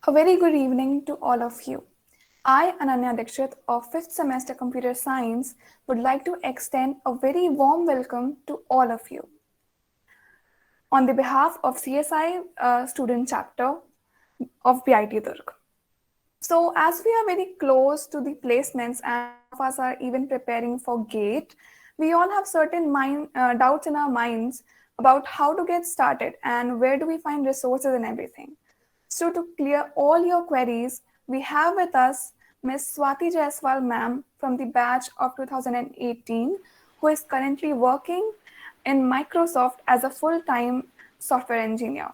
A very good evening to all of you. I, Ananya Dikshit of 5th semester Computer Science, would like to extend a very warm welcome to all of you. On the behalf of CSI student chapter of BIT Durg. So, as we are very close to the placements and some of us are even preparing for GATE, we all have certain doubts in our minds about how to get started and where do we find resources and everything. So, to clear all your queries, we have with us Ms. Swati Jaiswal ma'am from the batch of 2018, who is currently working in Microsoft as a full-time software engineer.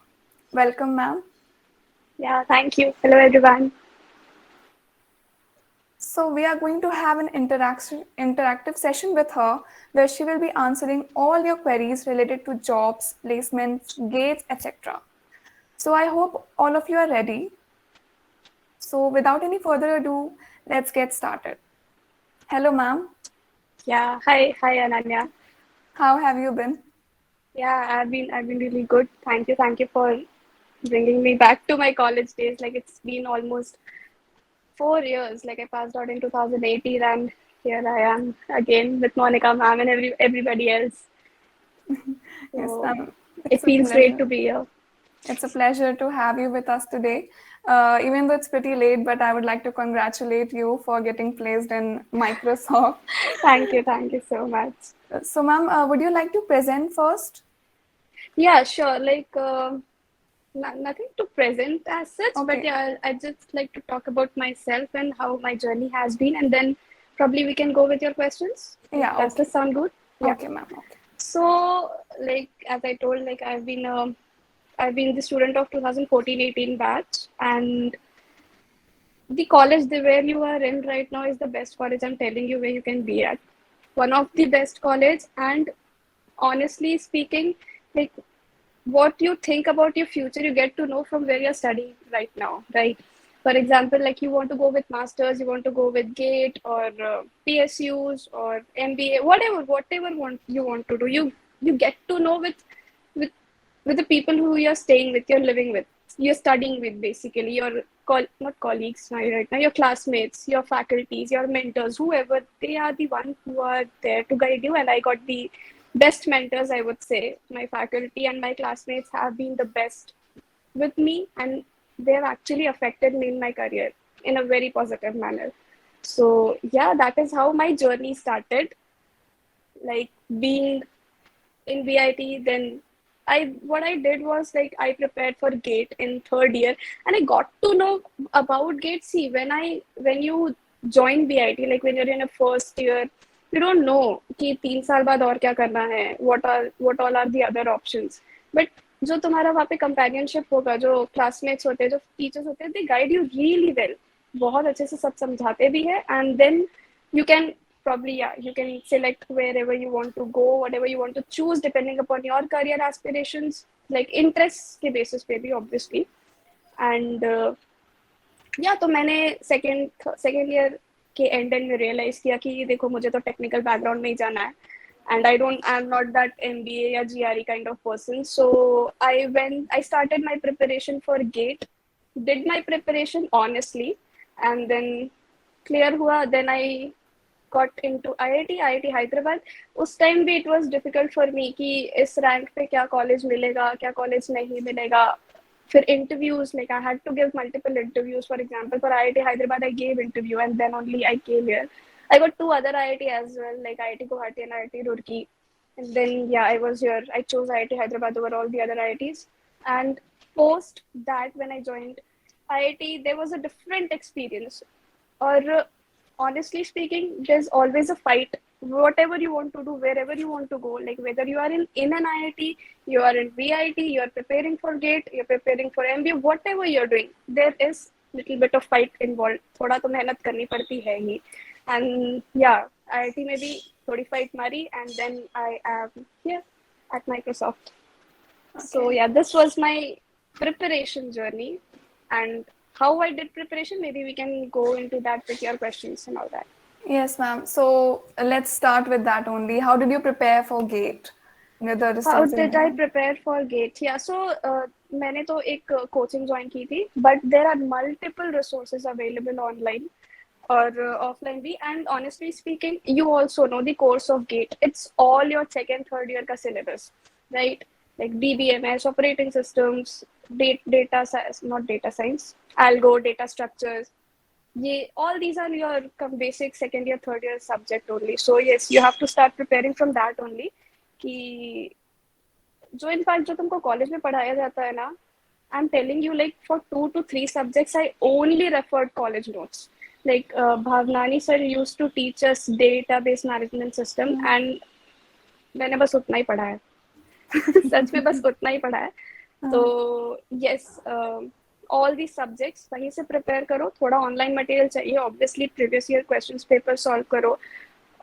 Welcome, ma'am. Yeah, thank you. Hello, everyone. So we are going to have an interactive session with her where she will be answering all your queries related to jobs, placements, gates, etc. So I hope all of you are ready. So without any further ado, let's get started. Hello, ma'am. Yeah, hi, Ananya. How have you been? Yeah, I've been really good. Thank you for bringing me back to my college days. Like it's been almost 4 years. Like I passed out in 2018, and here I am again with Monica, ma'am, and everybody else. Yes, So ma'am. it It's a feels great pleasure. to be here. It's a pleasure to have you with us today. Even though it's pretty late, but I would like to congratulate you for getting placed in Microsoft. Thank you so much. So, ma'am, would you like to present first? Yeah, sure. Like nothing to present as such, but Okay. yeah, I just like to talk about myself and how my journey has been, and then probably we can go with your questions. Like, Yeah, does okay. this sound good? Yeah. Okay, ma'am. Okay. So, like as I told, like I've been the student of 2014-18 batch, and the college where you are in right now is the best college. I'm telling you where you can be at. One of the best college, and honestly speaking, like what you think about your future you get to know from where you're studying right now, right? For example, like you want to go with masters, you want to go with gate or psus or mba, whatever you want to do, you get to know with with the people who you're staying with, you're living with, you're studying with, basically your not colleagues now, right now your classmates, your faculties, your mentors, whoever they are, the ones who are there to guide you. And I got the best mentors, I would say. My faculty and my classmates have been the best with me, and they have actually affected me in my career in a very positive manner. So yeah, that is how my journey started, like being in BIT. Then what I did was, like, I prepared for GATE in third year, and I got to know about GATE. See, when you join BIT, like when you're in a first year, you don't know कि 3 साल बाद और क्या करना है, what all are the other options. But जो तुम्हारा वहाँ पे companionship होगा, जो classmates होते हैं, जो teachers होते हैं, they guide you really well. बहुत अच्छे से सब समझाते भी है, and then you can probably, yeah, you can select wherever you want to go, whatever you want to choose depending upon your career aspirations, like interests के basis पे भी, obviously. And या तो मैंने सेकेंड ईयर के and में realise किया कि देखो मुझे तो टेक्निकल बैकग्राउंड में ही जाना है, and I'm not that MBA या GRE kind of person. So I started my preparation for GATE, did my preparation honestly, and then clear हुआ. Then I got into IIT Hyderabad. उस time भी it was difficult for me कि इस rank पे क्या college मिलेगा, क्या college नहीं मिलेगा. For interviews, like I had to give multiple interviews. For example, for IIT Hyderabad, I gave interview, and then only I came here. I got two other IIT as well, like IIT Guwahati and IIT Roorkee. And then, yeah, I was here. I chose IIT Hyderabad over all the other IITs. And post that, when I joined IIT, there was a different experience. Or honestly speaking, there's always a fight. Whatever you want to do, wherever you want to go, like whether you are in an IIT, you are in VIT, you are preparing for GATE, you're preparing for MBA, whatever you're doing, there is little bit of fight involved. थोड़ा तो मेहनत करनी पड़ती है ही. And yeah, IIT में भी थोड़ी fight मारी, and then I am here at Microsoft. So Okay. yeah, this was my preparation journey, and how I did preparation. Maybe we can go into that with your questions and all that. Yes, ma'am. So let's start with that only. How did you prepare for GATE? The How distance did I learning. prepare for GATE? Yeah, so मैंने तो एक coaching join की थी, but there are multiple resources available online और offline भी. And honestly speaking, you also know the course of GATE. It's all your second third year का syllabus, right? Like DBMS, operating systems, data, not data science, algo, data structures. ये all these are your basic second year third year subject only. So yes, you have to start preparing from that only. कि जो in fact जो तुमको college में पढ़ाया जाता है ना, आई am telling you, like for 2 to 3 subjects I only referred college notes. Like Bhavnani sir used to teach us database management system, and मैंने बस उतना ही पढ़ा है. सच में बस उतना ही पढ़ा है. तो यस, ऑल दी सब्जेक्ट्स वहीं से प्रिपेयर करो. थोड़ा ऑनलाइन मटेरियल चाहिए, obviously previous year questions paper solve करो.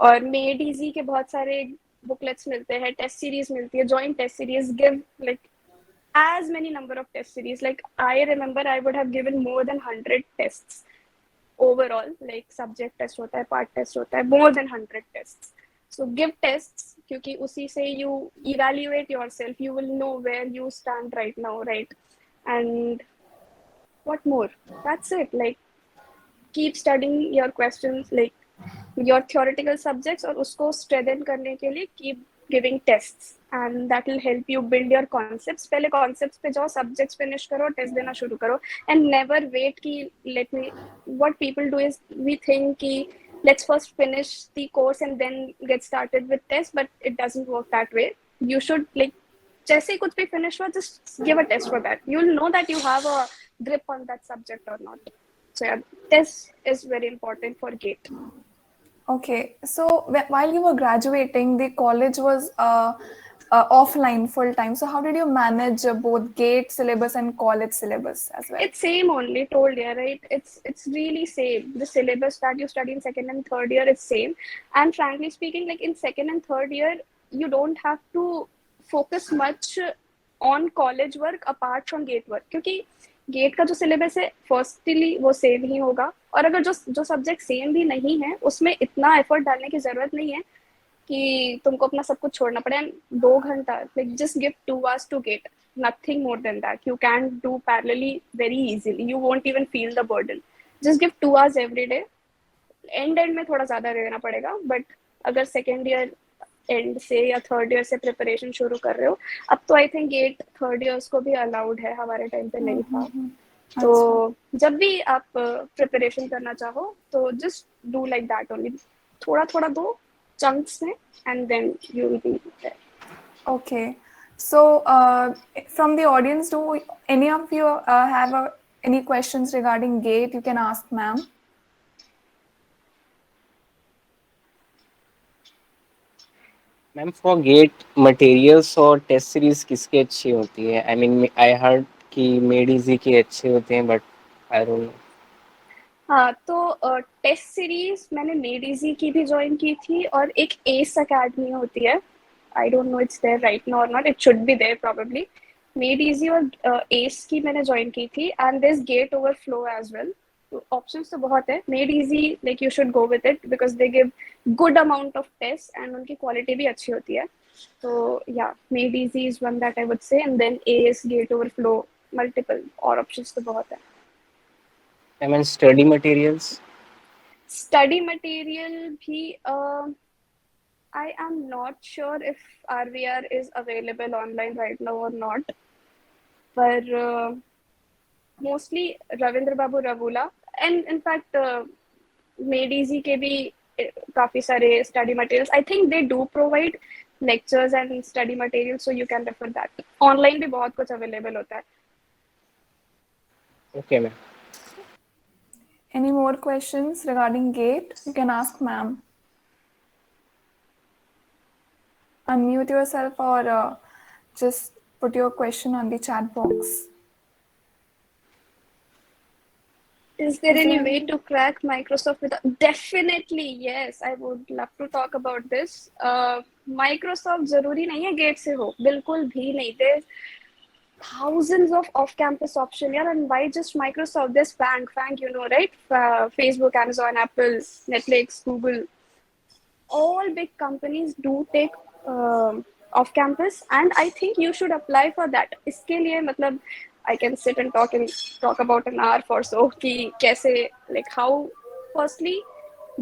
और मेड इजी के बहुत सारे बुकलेट्स मिलते हैं, टेस्ट सीरीज मिलती है, joint test series. Give like as many number of test series. Like I remember I would have given more than 100 tests overall. Like subject test hota hai, part test hota hai, more than 100 tests. So give tests, क्योंकि उसी से you evaluate yourself. You will know where you stand right now, right? And what more? That's it. Like keep studying your questions, like your theoretical subjects, और उसको strengthen करने के लिए keep giving tests, and that will help you build your concepts. पहले concepts पे जाओ, subjects finish करो, test देना शुरू करो. And never wait कि let me, what people do is we think कि let's first finish the course and then get started with tests, but it doesn't work that way. You should, like, जैसे ही कुछ भी finish हुआ, just give a test for that. You'll know that you have a grip on that subject or not. So yeah, test is very important for GATE. Okay, so while you were graduating, the college was offline full time. So how did you manage both GATE syllabus and college syllabus as well? It's same only, told you, right? It's really same. The syllabus that you study in second and third year is same. And frankly speaking, like in second and third year, you don't have to focus much on college work apart from GATE work, क्योंकि gate का जो syllabus है firstly वो same ही होगा. और अगर जो subject same भी नहीं है, उसमें इतना एफर्ट डालने की जरूरत नहीं है कि तुमको अपना सब कुछ छोड़ना पड़े. 2 घंटा, like just give 2 hours to GATE, nothing more than that. You can do parallelly very easily. You won't even feel the burden. Just give 2 hours every day. And में थोड़ा ज्यादा रहना पड़ेगा, बट अगर सेकेंड ईयर एंड से या third year से preparation शुरू कर रहे हो, अब तो I think GATE third years को भी अलाउड है, हमारे टाइम पे नहीं था. तो जब भी आप प्रिपरेशन करना चाहो तो just do like that only. थोड़ा थोड़ा दो चंक्स में, and then you will be there. Okay, so from the audience, do any of you have any questions regarding GATE? You can ask ma'am. Ma'am for GATE materials और test series किसकी अच्छी होती है? I mean I heard कि Made Easy के अच्छे होते हैं, बट आई डोंट नो. हाँ, तो टेस्ट सीरीज मैंने मेड इजी की भी ज्वाइन की थी, और एक एस अकेडमी होती है. I don't know it's there right now or not. It should be there probably. Made Easy or Ace की मैंने ज्वाइन की थी. And this GATE Overflow as well. तो ऑप्शंस तो बहुत है. Made Easy, like you should go with it because they give good amount of test and उनकी quality भी अच्छी होती है. तो yeah, Made Easy is one that I would से. And then ACE, GATE Overflow, multiple और options तो बहुत है. I mean study materials. Study material भी I am not sure if RVR is available online right now or not. But mostly Ravindra Babu Ravula, and in fact Made Easy के भी काफी सारे study materials. I think they do provide lectures and study materials, so you can refer that. Online भी बहुत कुछ available होता है. Okay, ma'am. Any more questions regarding GATE? You can ask ma'am. Unmute yourself or just put your question on the chat box. Is there any way to crack Microsoft without? Definitely, yes. I would love to talk about this. Microsoft जरूरी नहीं है gate से हो, बिल्कुल भी नहीं. There's thousands of off-campus options, yeah. And why just Microsoft? There's FANG, you know, right? Facebook, Amazon, Apple, Netflix, Google. All big companies do take off campus, and I think you should apply for that. इसके लिए मतलब I can sit and talk about an hour for so कि कैसे, like how, firstly,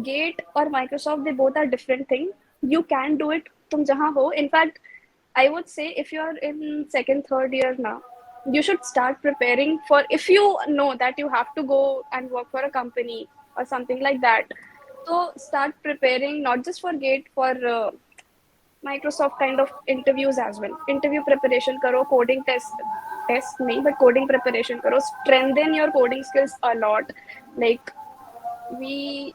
Gate or Microsoft, they both are different thing. You can do it तुम जहाँ हो. In fact, I would say if you are in second, third year now, you should start preparing for, if you know that you have to go and work for a company or something like that. So start preparing not just for Gate, for Microsoft kind of interviews as well. Interview preparation karo, coding test nahi, but coding preparation karo. Strengthen your coding skills a lot. Like we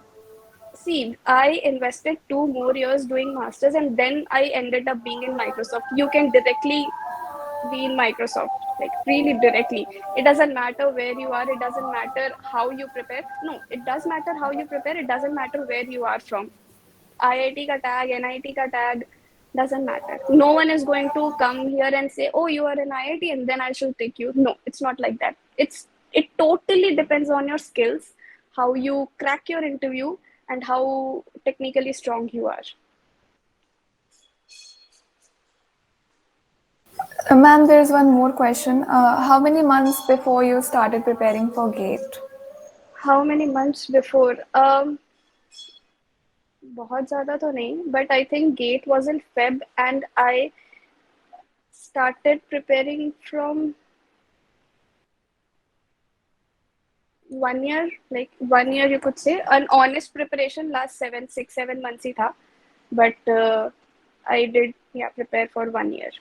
see, I invested 2 more years doing masters, and then I ended up being in Microsoft. You can directly be in Microsoft, like really directly. It doesn't matter where you are. It doesn't matter how you prepare. No, it does matter how you prepare. It doesn't matter where you are from. IIT ka tag, NIT ka tag, doesn't matter. No one is going to come here and say, "Oh, you are an IIT, and then I should take you." No, it's not like that. It totally depends on your skills, how you crack your interview, and how technically strong you are. Ma'am, there's one more question. How many months before you started preparing for GATE? How many months before? बहुत ज़्यादा तो नहीं, but I think GATE was in Feb, and I started preparing from 1 year, like 1 year you could say. An honest preparation last 7 6 7 months ही था, but I did, yeah, prepare for 1 year.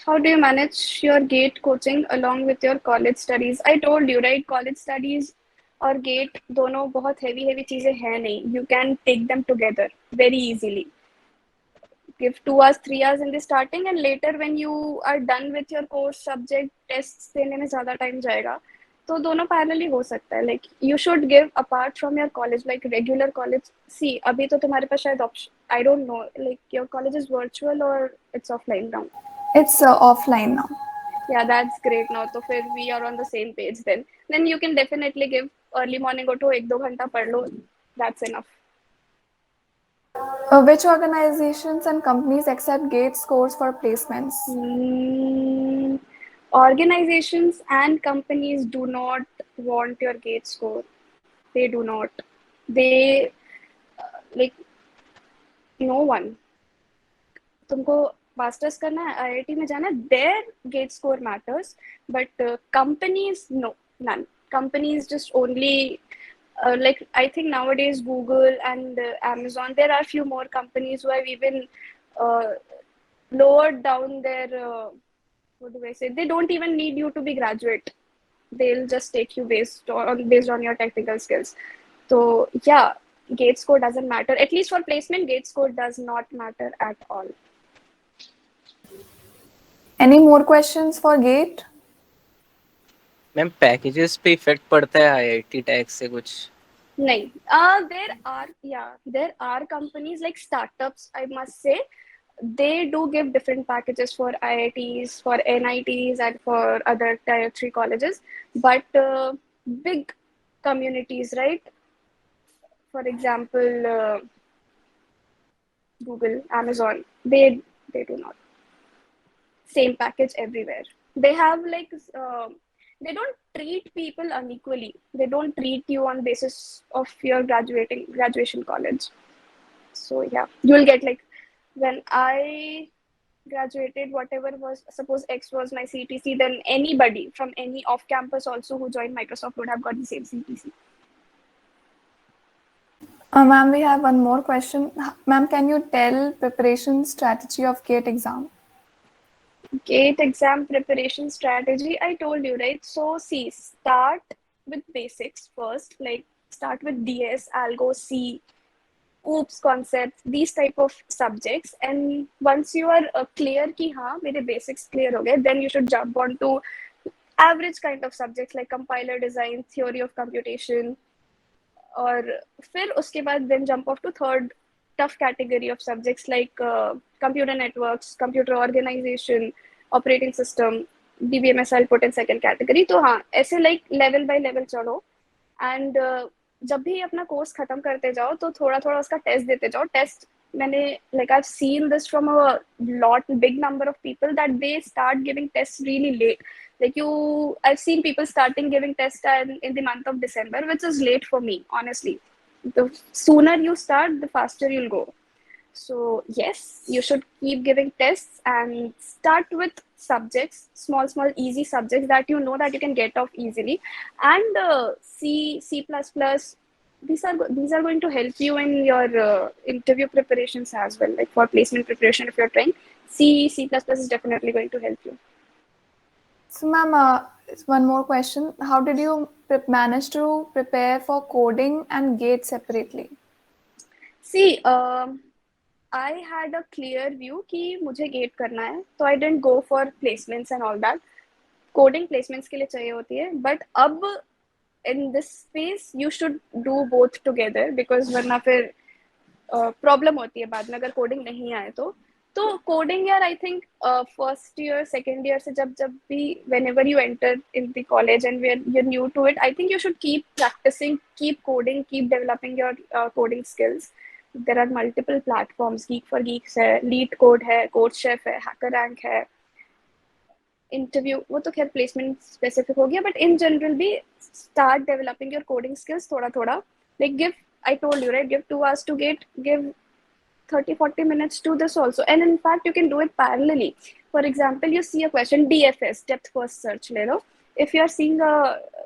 How do you manage your GATE coaching along with your college studies? I told you, right? College studies और GATE दोनों बहुत heavy चीजें हैं नहीं. You can take them together very easily. Give 2 hours, 3 hours in the starting, and later when you are done with your course subject, tests देने में ज़्यादा time जाएगा. तो दोनों parallelly हो सकता है. Like you should give apart from your college, like regular college. See, अभी तो तुम्हारे पास शायद option, I don't know, like your college is virtual or it's offline now. It's offline now. Yeah, that's great now. So फिर we are on the same page then. Then you can definitely give early morning उठो 1-2 घंटा पढ़ लो. That's enough. Which organizations and companies accept GATE scores for placements? Organizations and companies do not want your GATE score. They do not. They like no one. तुमको masters करना है, IIT में जाना है, their GATE score matters, but companies, no, none. Companies just only like I think nowadays Google and Amazon, there are few more companies who have even lowered down their what do I say? They don't even need you to be graduate. They'll just take you based on your technical skills. So yeah, GATE score doesn't matter. At least for placement, GATE score does not matter at all. Any more questions for GATE? Ma'am packages पे effect पड़ता है IIT tag से कुछ? नहीं. There are companies like startups, I must say. They do give different packages for IITs, for NITs, and for other tier 3 colleges. But big communities, right? For example, Google, Amazon, they do not. Same package everywhere. They have like they don't treat people unequally. They don't treat you on basis of your graduation college. So yeah, you'll get like when I graduated, whatever was, suppose X was my CTC, then anybody from any off campus also who joined Microsoft would have got the same CTC. Ma'am, we have one more question. Ma'am, can you tell preparation strategy of GATE exam? GATE exam preparation strategy, I told you, right? So see, start with basics first, like start with DS, Algo, C, OOPS concepts, these type of subjects. And once you are clear ki haan, mere basics clear ho gaye, then you should jump on to average kind of subjects like compiler design, theory of computation, और फिर उसके बाद then jump off to third tough category of subjects like computer networks, computer organization, operating system, DBMS I'll put in second category. तो हाँ, ऐसे like level by level चढ़ो, and जब भी अपना कोर्स खत्म करते जाओ तो थोड़ा थोड़ा उसका टेस्ट देते जाओ. टेस्ट मैंने like I've seen this from a big number of people that they start giving tests really late. Like I've seen people starting giving tests in the month of December, which is late for me, honestly. The sooner you start, the faster you'll go. So yes, you should keep giving tests and start with subjects, small, easy subjects that you know that you can get off easily, and C, C++. These are going to help you in your interview preparations as well. Like for placement preparation, if you're trying, C++ is definitely going to help you. So, ma'am, one more question. How did you manage to prepare for coding and GATE separately? See, I had a clear view कि मुझे GATE करना है, so I didn't go for placements and all that. Coding placements के लिए चाहिए होती है, but अब in this space you should do both together because वरना फिर प्रॉब्लम होती है बाद में अगर कोडिंग नहीं आए तो कोडिंग यार I think first year second year से जब भी whenever you enter in the college and you're new to it, I think you should keep practicing, keep coding, keep developing your coding skills. There are multiple platforms, Geek for Geeks है, Lead Code है, Code Chef है, Hacker Rank है, interview वो तो खैर placement specific हो गया, but in general भी start developing your coding skills थोड़ा थोड़ा. Like give, I told you, right? Give 2 hours to GATE, give 30-40 minutes to this also. And in fact, you can do it parallelly. For example, you see a question, DFS, depth first search, you know. If you are seeing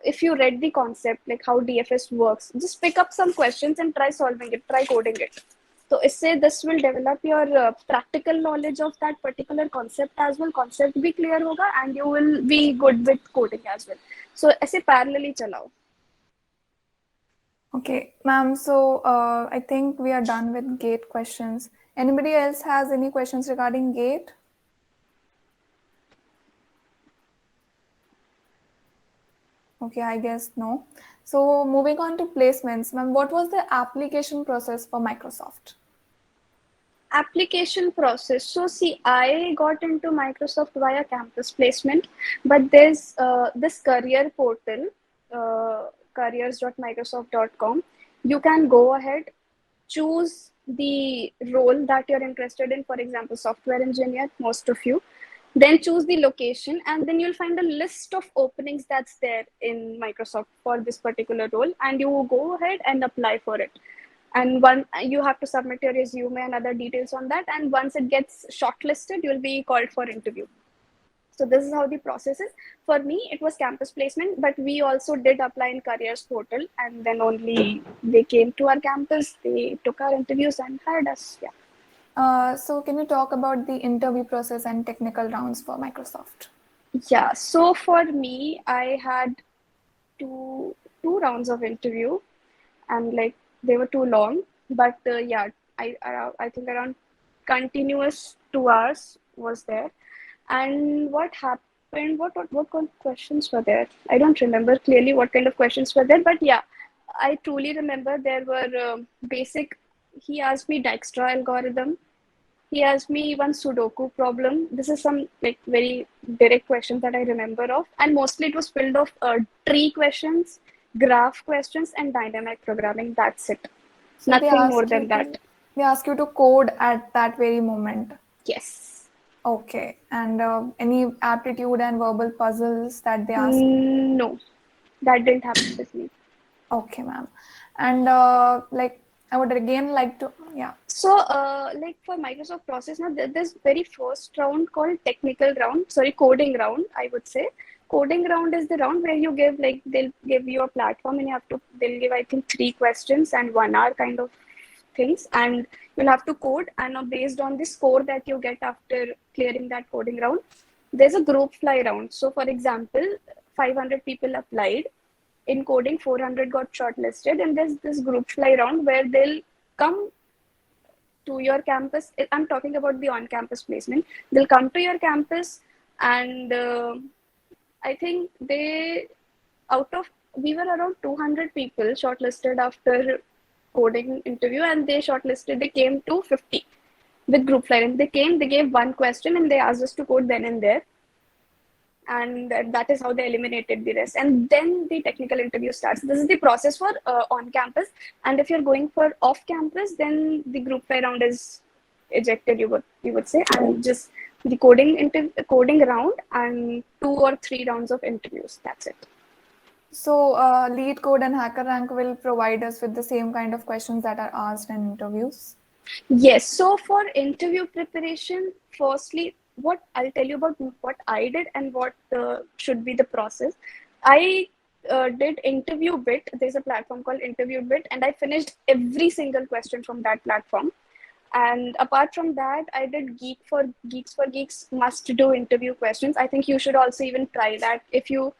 if you read the concept, like how DFS works, just pick up some questions and try solving it, try coding it. So this will develop your practical knowledge of that particular concept as well. Concept भी clear होगा and you will be good with coding as well. So ऐसे parallelly चलाओ. Okay, ma'am. So I think we are done with GATE questions. Anybody else has any questions regarding GATE? Okay, I guess no. So moving on to placements, ma'am, what was the application process for Microsoft? Application process. So see, I got into Microsoft via campus placement, but there's this career portal, careers.microsoft.com. You can go ahead, choose the role that you're interested in, for example, software engineer, most of you. Then choose the location, and then you'll find a list of openings that's there in Microsoft for this particular role, and you go ahead and apply for it. And you have to submit your resume and other details on that, and once it gets shortlisted, you'll be called for interview. So this is how the process is. For me, it was campus placement, but we also did apply in careers portal, and then only they came to our campus, they took our interviews and hired us. Yeah. So can you talk about the interview process and technical rounds for Microsoft? Yeah, so for me, I had two rounds of interview, and like they were too long, but yeah, I think around continuous 2 hours was there. And what happened? What kind of questions were there? I don't remember clearly what kind of questions were there, but yeah, I truly remember there were basic. He asked me Dijkstra algorithm. He asked me one Sudoku problem. This is some like very direct questions that I remember of, and mostly it was filled of tree questions, graph questions, and dynamic programming. That's it. So Nothing more than that. They ask you to code at that very moment. Yes. Okay, and any aptitude and verbal puzzles that they ask? No, that didn't happen with me. Okay, ma'am. And like I would again like to, yeah. So, like for Microsoft process, now there's very first round called technical round. Sorry, coding round. I would say coding round is the round where you give like they'll give you a platform and they'll give I think 3 questions and 1 hour kind of things, and you'll have to code. And based on the score that you get after clearing that coding round, there's a group fly round. So, for example, 500 people applied. In coding, 400 got shortlisted, and there's this group fly round where they'll come to your campus. I'm talking about the on-campus placement. They'll come to your campus, and I think we were around 200 people shortlisted after coding interview, and they came to 50 with group fly. And they gave one question, and they asked us to code then and there. and that is how they eliminated the rest. And then the technical interview starts. This is the process for on campus, and if you're going for off campus, then the group play round is ejected, you would say, and just the coding round and 2 or 3 rounds of interviews. That's it. So, Lead Code and Hacker Rank will provide us with the same kind of questions that are asked in interviews. Yes. So for interview preparation, firstly, what I'll tell you about what I did and what should be the process. I did Interview Bit. There's a platform called Interview Bit, and I finished every single question from that platform. And apart from that, I did Geeks for Geeks must do interview questions. I think you should also even try that. If you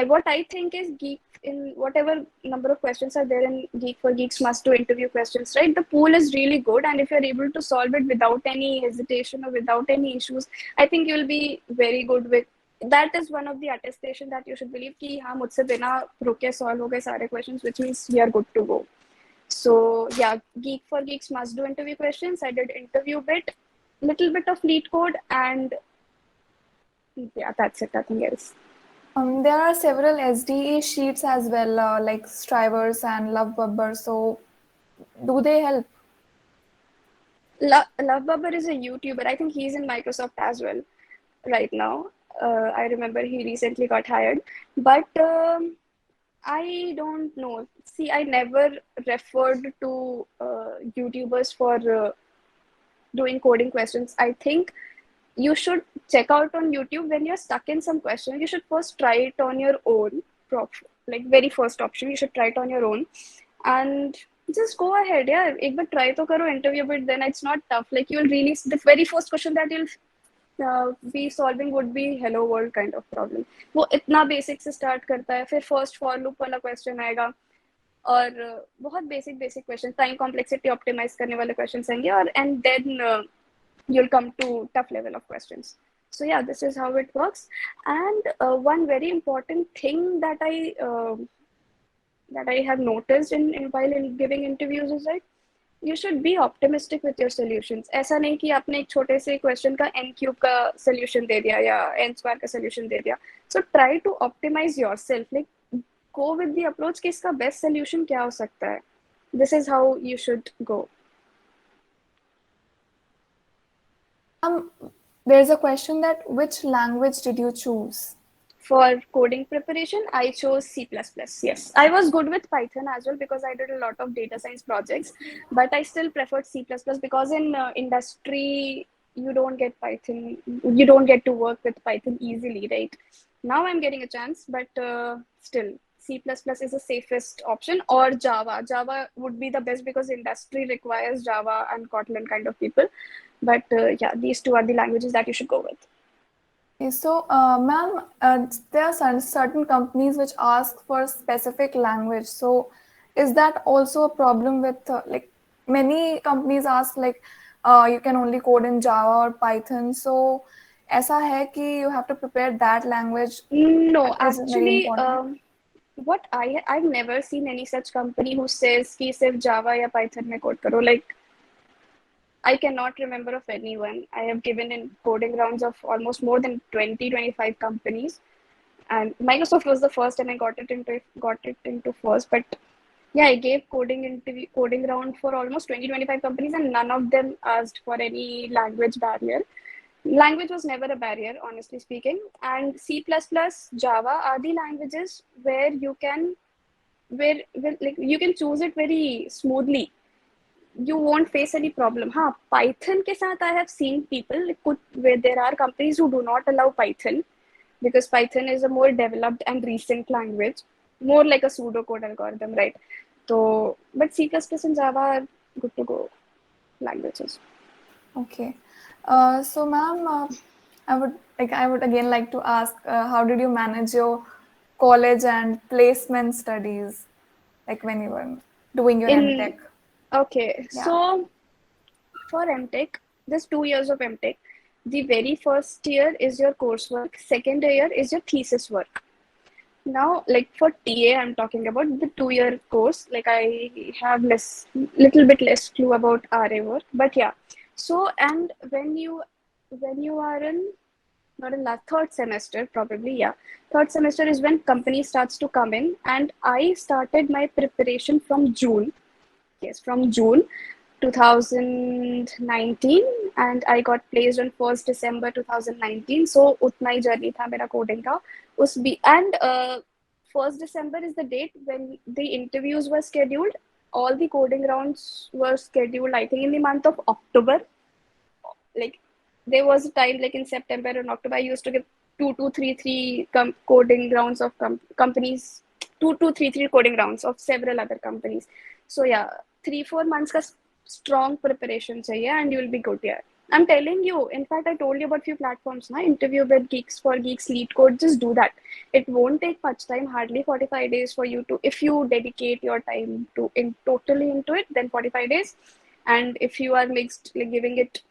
what I think is Geek, in whatever number of questions are there in Geek for Geeks must do interview questions, right? The pool is really good, and if you're able to solve it without any hesitation or without any issues, I think you'll be very good with. That is one of the attestation that you should believe कि हाँ मुझसे बिना रुके solve हो गए सारे questions, which means we are good to go. So yeah, Geek for Geeks must do interview questions. I did Interview Bit, little bit of Lead Code, and yeah, that's it. Nothing else. There are several SDE sheets as well, like Strivers and Lovebubber. So, do they help? Love Babbar is a YouTuber. I think he's in Microsoft as well right now. I remember he recently got hired, but I don't know. See, I never referred to YouTubers for doing coding questions. I think you should check out on YouTube when you're stuck in some question. You should first try it on your own. Like very first option, you should try it on your own, and just go ahead. Yeah, एक बार try तो करो interview bit. Then it's not tough. Like you'll really the very first question that you'll be solving would be hello world kind of problem. वो इतना basic से start करता है, फिर first for loop वाला question आएगा, और बहुत basic question, time complexity optimize करने वाले questions आएंगे, और and then you'll come to tough level of questions. So yeah, this is how it works. And one very important thing that I have noticed in while in giving interviews is that you should be optimistic with your solutions. ऐसा नहीं कि आपने एक छोटे से question का n cube का solution दे दिया या n square का solution दे दिया. So try to optimize yourself. Like go with the approach कि इसका best solution क्या हो सकता है. This is how you should go. There's a question that which language did you choose? For coding preparation, I chose C++. Yes, I was good with Python as well because I did a lot of data science projects, but I still preferred C++ because in industry, you don't get Python, you don't get to work with Python easily, right? Now I'm getting a chance, but still, C++ is the safest option, or Java. Java would be the best because industry requires Java and Kotlin kind of people. But yeah, these two are the languages that you should go with. Okay, so, ma'am, there are certain companies which ask for a specific language. So, is that also a problem with like many companies ask like you can only code in Java or Python. So, ऐसा है कि you have to prepare that language. No, That is very actually, important. what I've never seen any such company who says कि सिर्फ Java या Python में code करो. Like I cannot remember of anyone. I have given in coding rounds of almost more than 20-25 companies, and Microsoft was the first, and I got it into first. But yeah, I gave coding round for almost 20-25 companies, and none of them asked for any language barrier. Language was never a barrier, honestly speaking. And C++, Java are the languages where you can like you can choose it very smoothly. You won't face any problem. हाँ, Python के साथ I have seen people where there are companies who do not allow Python because Python is a more developed and recent language, more like a pseudocode algorithm, right? So, but C++ and Java are good to go languages. Okay. So, ma'am, I would again like to ask, how did you manage your college and placement studies, like when you were doing your MTech? Okay, Yeah. so for MTech, there's 2 years of MTech. The very first year is your coursework. Second year is your thesis work. Now, like for TA, I'm talking about the 2-year course. Like I have little bit less clue about RA work, but yeah. So, and when you are in not in last, third semester probably, yeah. Third semester is when company starts to come in, and I started my preparation from June. Yes, from June 2019, and I got placed on 1st December 2019. So उतना ही journey था मेरा coding का. And 1st December is the date when the interviews were scheduled. All the coding rounds were scheduled, I think, in the month of October. Like there was a time like in September and October, I used to give three coding rounds of companies, three coding rounds of several other companies. So yeah, 3-4 months ka strong preparation chahiye, and you will be good here. I'm telling you. In fact, I told you about few platforms. Na interview with Geeks for Geeks, Lead Code. Just do that. It won't take much time. Hardly 45 days for you to, if you dedicate your time to totally into it, then 45 days. And if you are mixed, like giving it,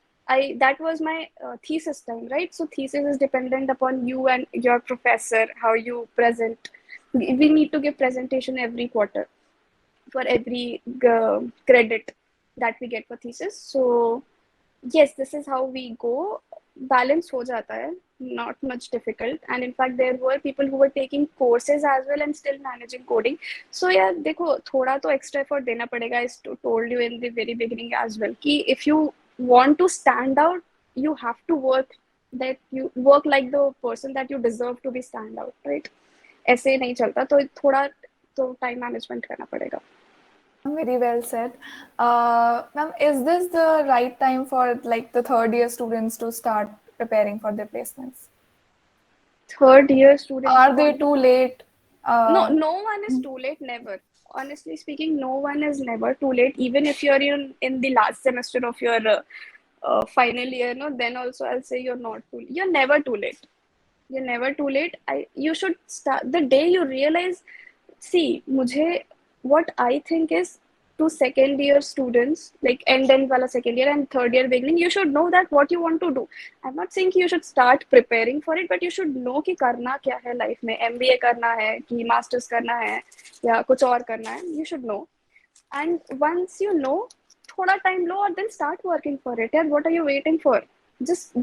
that was my thesis time, right? So thesis is dependent upon you and your professor, how you present. We need to give presentation every quarter for every credit that we get for thesis. So yes, this is how we go. Balance ho jata hai, not much difficult. And in fact, there were people who were taking courses as well and still managing coding. So yeah, देखो थोड़ा तो extra effort देना पड़ेगा. I told you in the very beginning as well कि if you want to stand out, you have to work like the person that you deserve to be stand out, right? ऐसे नहीं चलता, तो थोड़ा तो time management करना पड़ेगा. Very well said. Ma'am, is this the right time for like the third year students to start preparing for their placements? Third year students. Are they too late? No one is too late, never. Honestly speaking, no one is never too late. Even if you're in the last semester of your final year, no, then also I'll say you're never too late. You're never too late. You should start the day you realize. See, what I think is, to second year students, like end wala second year and third year beginning, you should know that what you want to do. I'm not saying you should start preparing for it, but you should know कि करना क्या है life में. MBA करना है कि masters करना है या कुछ और करना है. You should know. And once you know, थोड़ा time लो और then start working for it. यार, what are you waiting for? Just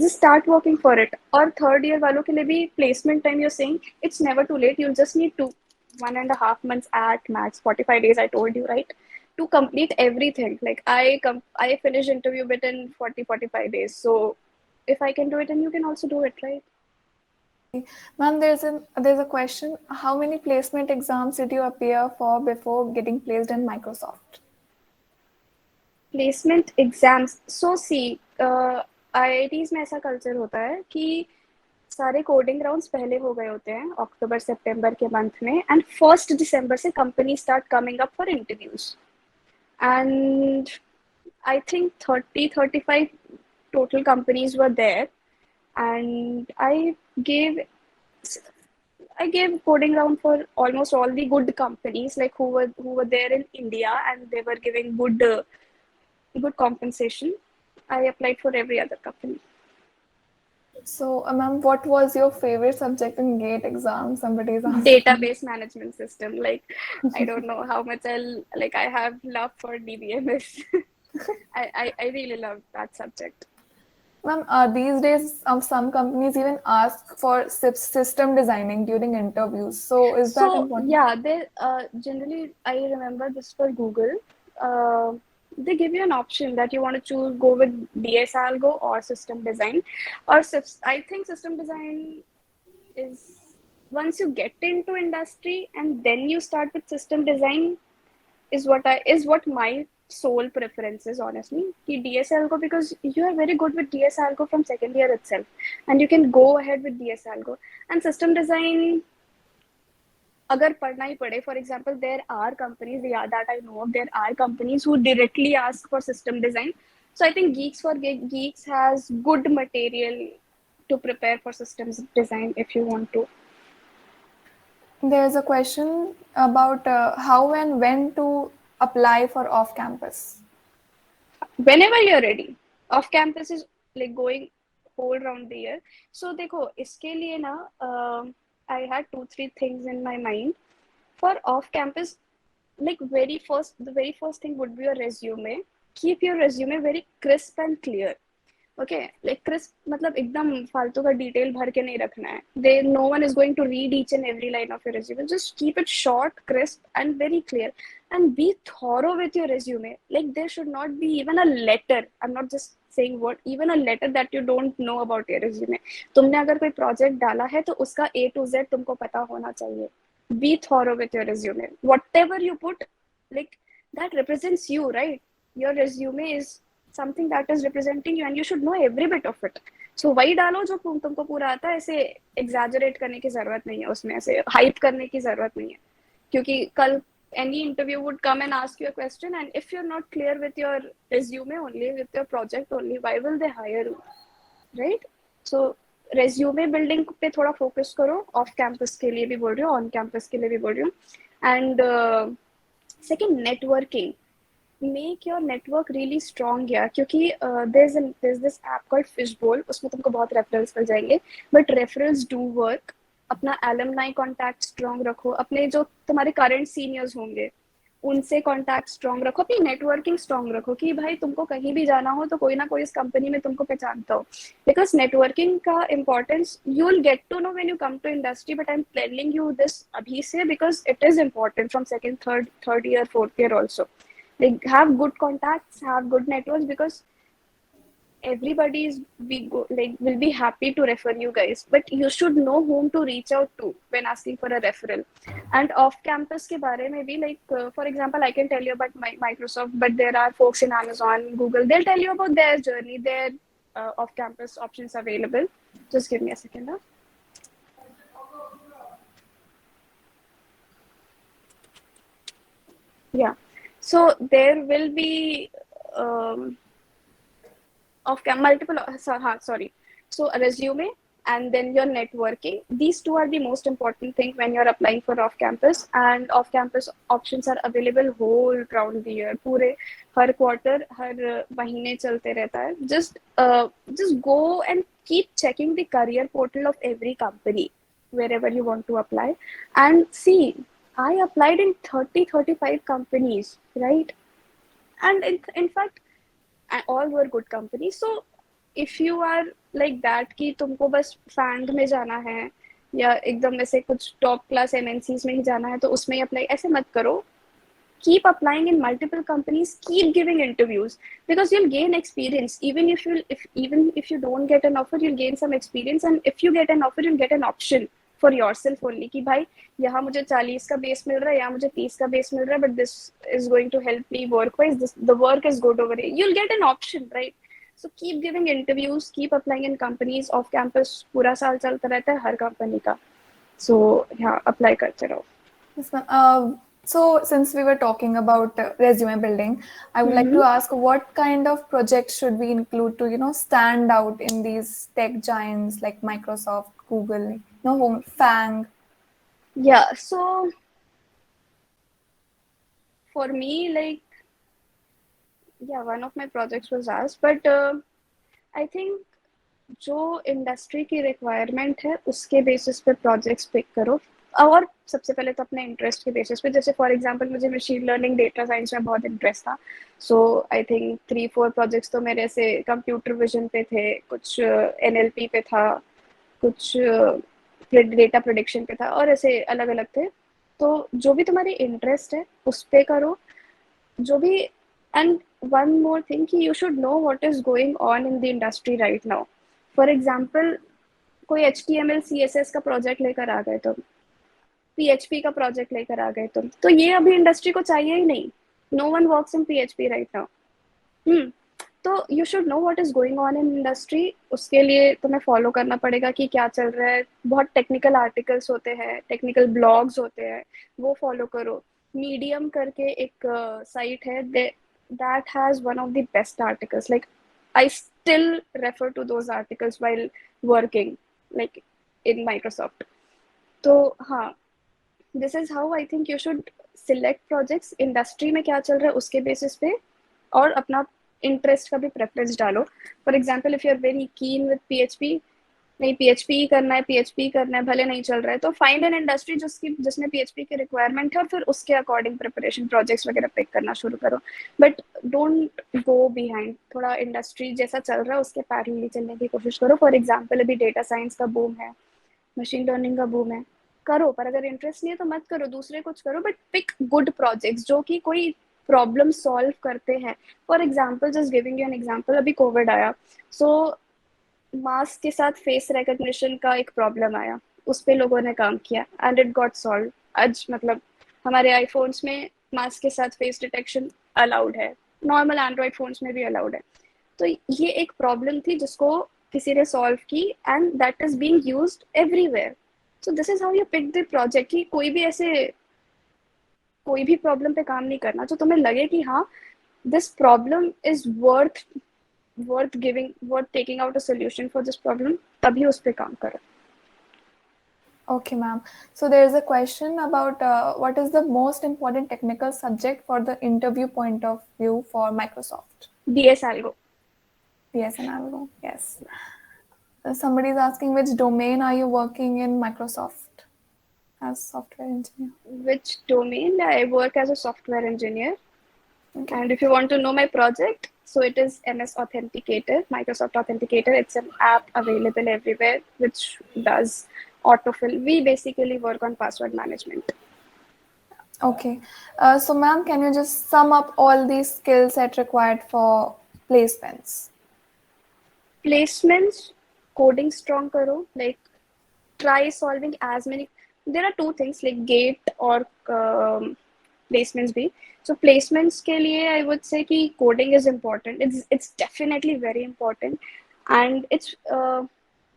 start working for it. और third year वालों के लिए भी placement time, you're saying it's never too late. You'll just need 1.5 months at max, 45 days, I told you, right? To complete everything. Like I finished interview bit in 40-45 days. So if I can do it, then you can also do it, right? Ma'am, there's a question. How many placement exams did you appear for before getting placed in Microsoft? Placement exams. So see, IITs में ऐसा culture होता है कि सारे coding rounds पहले हो गए होते हैं अक्टूबर सितंबर के मंथ में, एंड 1st December से company start coming up for interviews. And I think 30-35 total companies were there, and I gave coding round for almost all the good companies, like who were there in India, and they were giving good compensation. I applied for every other company. So, ma'am, what was your favorite subject in GATE exam? Somebody is asking. Database management system. Like, I don't know how much I have love for DBMS. I really love that subject. Ma'am, these days, some companies even ask for system designing during interviews. So, is that important? Yeah, they generally, I remember this for Google. They give you an option that you want to go with DS Algo or system design. I think system design is, once you get into industry and then you start with system design, is what my sole preference is, honestly. DS Algo, because you are very good with DS Algo from second year itself, and you can go ahead with DS Algo. And system design, अगर पढ़ना ही पड़े, for example, there are companies, yeah, that I know of, there are companies who directly ask for system design. So I think Geeks for Geeks has good material to prepare for systems design if you want to. There's a question about how and when to apply for off-campus. Whenever you're ready. Off-campus is like going whole round the year. So देखो, इसके लिए ना, I had 2-3 things in my mind. For off-campus, like the very first thing would be your resume. Keep your resume very crisp and clear. Okay like crisp मतलब एकदम फालतू का detail भर के नहीं रखना है. They no one is going to read each and every line of your resume. Just keep it short, crisp and very clear and be thorough with your resume. Like there should not be even a letter. I'm not just saying what, even a letter that you don't know about your resume. तुमने अगर कोई project डाला है तो उसका A to Z तुमको पता होना चाहिए. Be thorough with your resume. Whatever you put, like that represents you, right? Your resume is something that is representing you and you should know every bit of it. So वही डालो जो तुमको पूरा आता है. ऐसे exaggerate करने की जरूरत नहीं है उसमें, ऐसे hype करने की जरूरत नहीं है, क्योंकि कल any interview would come and ask you a question, and if you're not clear with your resume only, with your project only, why will they hire you, right? So resume building पे थोड़ा focus करो. Off campus के लिए भी बोल रही हूँ, on campus के लिए भी बोल रही हूँ. And second, networking. Make your network really strong here, क्योंकि there's this app called Fishbowl. उसमें तुमको बहुत referrals मिल जाएंगे, but referrals do work. अपना alumni contact strong रखो. अपने जो तुम्हारे current seniors होंगे उनसे कॉन्टैक्ट स्ट्रॉन्ग रखो. अपनी नेटवर्किंग स्ट्रॉन्ग रखो कि भाई तुमको कहीं भी जाना हो तो कोई ना कोई इस कंपनी में तुमको पहचानता हो. बिकॉज नेटवर्किंग का importance you will get to know when you come to industry, but I am telling you this अभी से because it is important from second third year fourth year also. Like have good contacts, have good networks, because everybody is will be happy to refer you guys, but you should know whom to reach out to when asking for a referral. And off campus ke bare mein bhi, like for example, I can tell you about Microsoft, but there are folks in Amazon, Google, they'll tell you about their journey, their off campus options available. Just give me a second. Yeah, so there will be multiple sorry. So a resume and then your networking, these two are the most important thing when you're applying for off campus. And off campus options are available whole round the year. पूरे हर quarter, हर महीने चलते रहता है. Just go and keep checking the career portal of every company wherever you want to apply, and see. I applied in 35 companies, right? And in fact, all were good companies. So if you are like that कि तुमको बस Fang में जाना है या एकदम ऐसे कुछ टॉप क्लास MNCs में ही जाना है तो उसमें ही अप्लाई, ऐसे मत करो. Keep applying in multiple companies, keep giving interviews, because you'll gain experience. Even if you don't get an offer, you'll gain some experience, and if you get an offer, you'll get an option for yourself only कि भाई यहाँ मुझे 40 का base मिल रहा है, यहाँ मुझे 30 का बेस मिल रहा है, but this is going to help me work wise, the work is good over here. You'll get an option, right? So keep giving interviews, keep applying in companies. Off campus पूरा साल चलता रहता है हर company का. So yeah, apply करते रहो. Yes, ma'am. So since we were talking about resume building, I would like to ask, what kind of projects should we include to, stand out in these tech giants like Microsoft, Google, FANG? Yeah, so for me, like, yeah, one of my projects was asked, but I think जो industry की requirement है उसके basis पे projects pick करो. और सबसे पहले तो अपने इंटरेस्ट के बेसिस पे, जैसे फॉर एग्जांपल मुझे मशीन लर्निंग डेटा साइंस में बहुत इंटरेस्ट था. सो आई थिंक 3-4 प्रोजेक्ट्स तो मेरे से कंप्यूटर विजन पे थे, कुछ NLP पे था, कुछ डेटा प्रेडिक्शन पे था, और ऐसे अलग अलग थे. तो जो भी तुम्हारी इंटरेस्ट है उस पे करो. जो भी, एंड वन मोर थिंग कि you should know what is going on in the industry right now. For example, कोई HTML CSS का प्रोजेक्ट लेकर आ गए तुम, PHP का प्रोजेक्ट लेकर आ गए तुम, तो ये अभी इंडस्ट्री को चाहिए ही नहीं. No one works in PHP right now. तो you should know what is going on in industry. उसके लिए तुम्हें फॉलो करना पड़ेगा कि क्या चल रहा है. बहुत टेक्निकल आर्टिकल्स होते हैं, टेक्निकल ब्लॉग्स होते हैं, वो फॉलो करो. मीडियम करके एक साइट है, that has one of the best articles. Like I still refer to those articles while working like in Microsoft. तो हाँ, this is how I think you should select projects. Industry में क्या चल रहा है उसके बेसिस पे, और अपना इंटरेस्ट का भी प्रेफरेंस डालो. For example, if you are very keen with PHP, नहीं पीएचपी करना है, पीएचपी करना है, भले नहीं चल रहा है तो फाइंड एन इंडस्ट्री जिसमें पीएचपी की रिक्वायरमेंट है और फिर उसके अकॉर्डिंग प्रिपरेशन प्रोजेक्ट्स वगैरह पिक करना शुरू करो, बट डोंट गो बिहाइंड। थोड़ा इंडस्ट्री जैसा चल रहा है उसके पैरेलली चलने की कोशिश करो। फॉर एग्जाम्पल अभी डेटा साइंस का बूम है, मशीन लर्निंग का बूम है, करो, पर अगर इंटरेस्ट नहीं है तो मत करो, दूसरे कुछ करो, बट पिक गुड प्रोजेक्ट्स जो कि कोई प्रॉब्लम सॉल्व करते हैं। For example, just giving you an example, अभी कोविड आया, सो मास्क के साथ फेस रिकग्निशन का एक प्रॉब्लम आया, उस पे लोगों ने काम किया एंड इट गॉट सॉल्व। आज मतलब हमारे आईफोन्स में मास्क के साथ फेस डिटेक्शन अलाउड है, नॉर्मल एंड्रॉयड फोन्स में भी अलाउड है। तो ये एक प्रॉब्लम थी जिसको किसी ने सॉल्व की and that is being used everywhere. So this is how you pick the project, कि कोई भी प्रॉब्लम पे काम नहीं करना जो तुम्हें लगे कि हाँ this problem is worth taking out a solution for this problem, तभी उस पे काम करो। Okay, ma'am. So there is a question about what is the most important technical subject for the interview point of view for Microsoft? DS Algo. Yes, and Algo. Yes. Somebody is asking which domain are you working in Microsoft as software engineer? Which domain? I work as a software engineer. Okay. And if you want to know my project, so it is MS Authenticator, Microsoft Authenticator. It's an app available everywhere which does autofill. We basically work on password management. Okay. So, ma'am, can you just sum up all these skill set required for placements? Placements, coding strong karo, like try solving as many. There are two things like gate or placements भी. So placements के लिए I would say कि coding is important. It's definitely very important, and it's